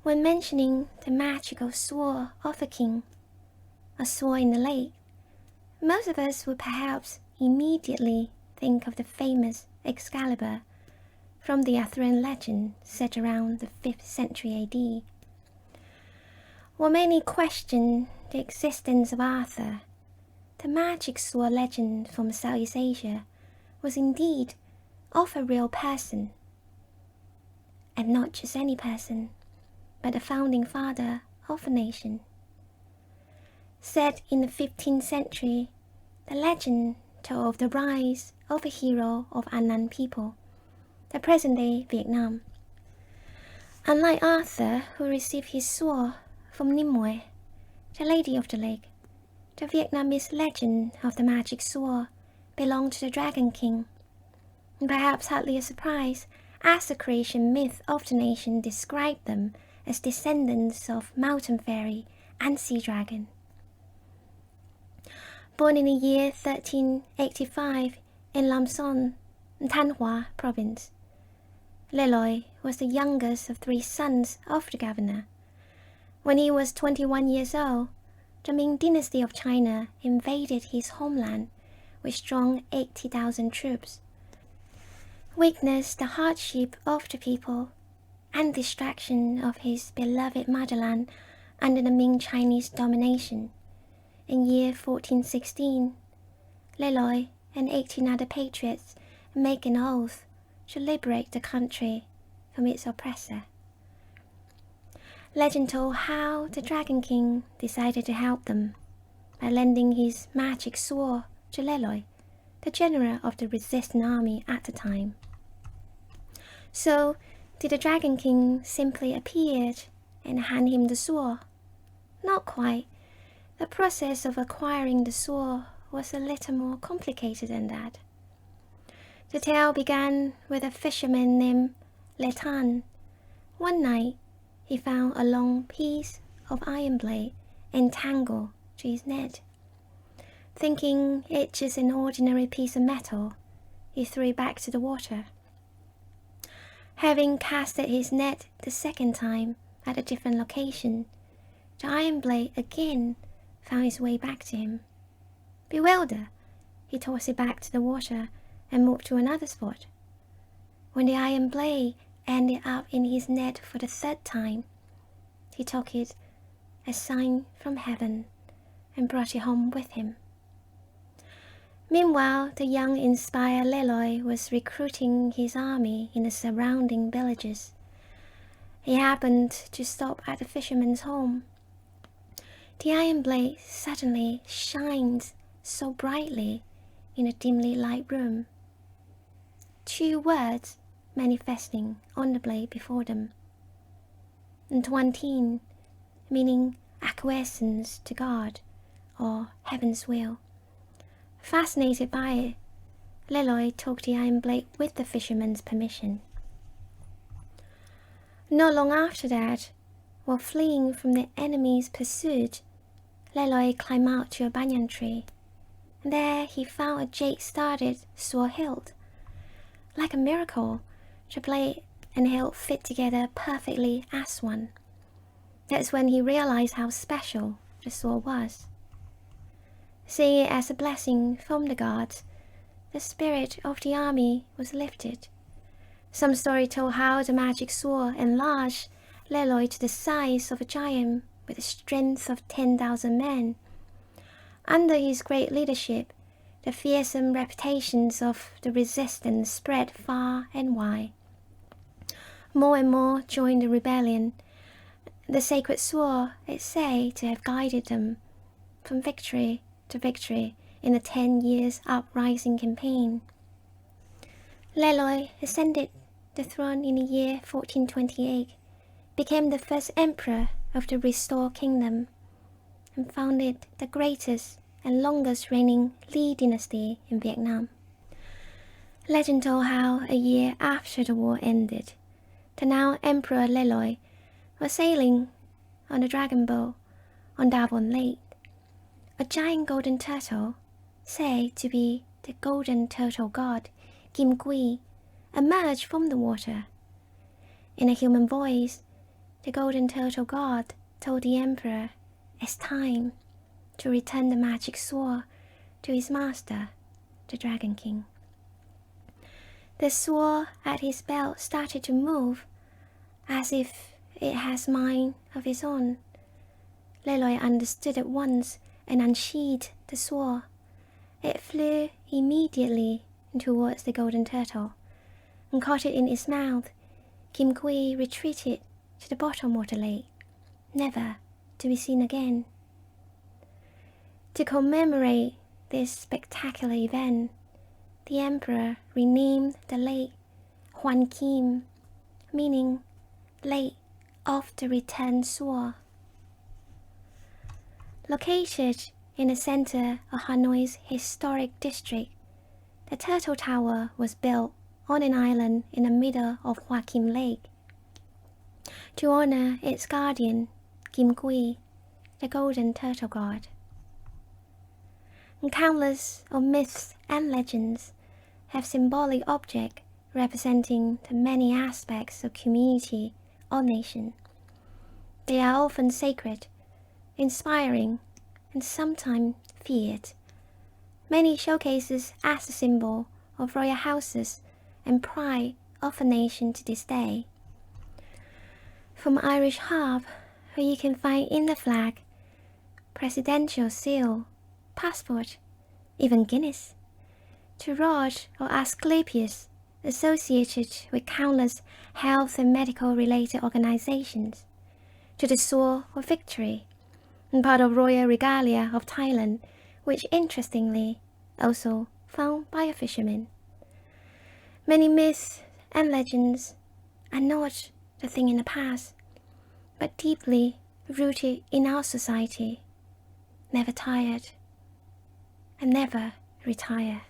When mentioning the magical sword of a king, a sword in the lake, most of us would perhaps immediately think of the famous Excalibur from the Arthurian legend set around the 5th century AD. While many question the existence of Arthur, the magic sword legend from Southeast Asia was indeed of a real person, and not just any person, but the founding father of a nation. Set in the 15th century, the legend told of the rise of a hero of An Nam people, the present-day Vietnam. Unlike Arthur, who received his sword from Nimue, the Lady of the Lake, the Vietnamese legend of the magic sword belonged to the Dragon King, and perhaps hardly a surprise, as the creation myth of the nation described them as descendants of mountain fairy and sea dragon. Born in the year 1385 in Lam Son, Thanh Hoa province, Le Loi was the youngest of 3 sons of the governor. When he was 21 years old, the Ming dynasty of China invaded his homeland with strong 80,000 troops. Witnessed the hardship of the people and destruction of his beloved motherland under the Ming Chinese domination. In year 1416, Le Loi and 18 other patriots make an oath to liberate the country from its oppressor. Legend told how the Dragon King decided to help them by lending his magic sword to Le Loi, the general of the resistant army at the time. So, did the Dragon King simply appear and hand him the sword? Not quite. The process of acquiring the sword was a little more complicated than that. The tale began with a fisherman named Le Tan. One night, he found a long piece of iron blade entangled to his net. Thinking it just an ordinary piece of metal, he threw it back to the water. Having casted his net the second time at a different location, the iron blade again found its way back to him. Bewildered, he tossed it back to the water and moved to another spot. When the iron blade ended up in his net for the 3rd time, he took it as a sign from heaven and brought it home with him. Meanwhile, the young inspired Le Loi was recruiting his army in the surrounding villages. He happened to stop at the fisherman's home. The iron blade suddenly shines so brightly in a dimly lit room. 2 words manifesting on the blade before them. Ntuan, meaning acquiescence to God or heaven's will. Fascinated by it, Le Loi took the iron blade with the fisherman's permission. Not long after that, while fleeing from the enemy's pursuit, Le Loi climbed out to a banyan tree. There he found a jade-studded sword hilt. Like a miracle, the blade and hilt fit together perfectly as one. That's when he realized how special the sword was. Seeing it as a blessing from the gods, the spirit of the army was lifted. Some story told how the magic sword enlarged Le Loi to the size of a giant with the strength of 10,000 men. Under his great leadership, the fearsome reputations of the resistance spread far and wide. More and more joined the rebellion. The sacred sword is said to have guided them from victory to victory in the 10 years uprising campaign. Le Loi ascended the throne in the year 1428, became the first emperor of the restored kingdom, and founded the greatest and longest reigning Li dynasty in Vietnam. Legend told how a year after the war ended, the now Emperor Le Loi was sailing on a dragon boat on Da Bon Lake. A giant golden turtle, said to be the golden turtle god Kim Quy, emerged from the water. In a human voice, the golden turtle god told the emperor it's time to return the magic sword to his master, the Dragon King. The sword at his belt started to move, as if it has mind of its own. Le Loi understood at once and unsheathed the sword. It flew immediately towards the golden turtle, and caught it in its mouth. Kim Kui retreated to the bottom of the lake, never to be seen again. To commemorate this spectacular event, the emperor renamed the lake Huan Kim, meaning Lake of the Returned Sword. Located in the center of Hanoi's historic district, the Turtle Tower was built on an island in the middle of Hoa Kim Lake to honor its guardian, Kim Kui, the golden turtle god. And countless of myths and legends have symbolic objects representing the many aspects of community or nation. They are often sacred, inspiring, and sometimes feared. Many showcases as a symbol of royal houses and pride of a nation to this day. From Irish harp, where you can find in the flag, presidential seal, passport, even Guinness, to rod or Asclepius, associated with countless health and medical related organizations, to the sword of victory, and part of royal regalia of Thailand, which interestingly also found by a fisherman. Many myths and legends are not the thing in the past, but deeply rooted in our society, never tired and never retire.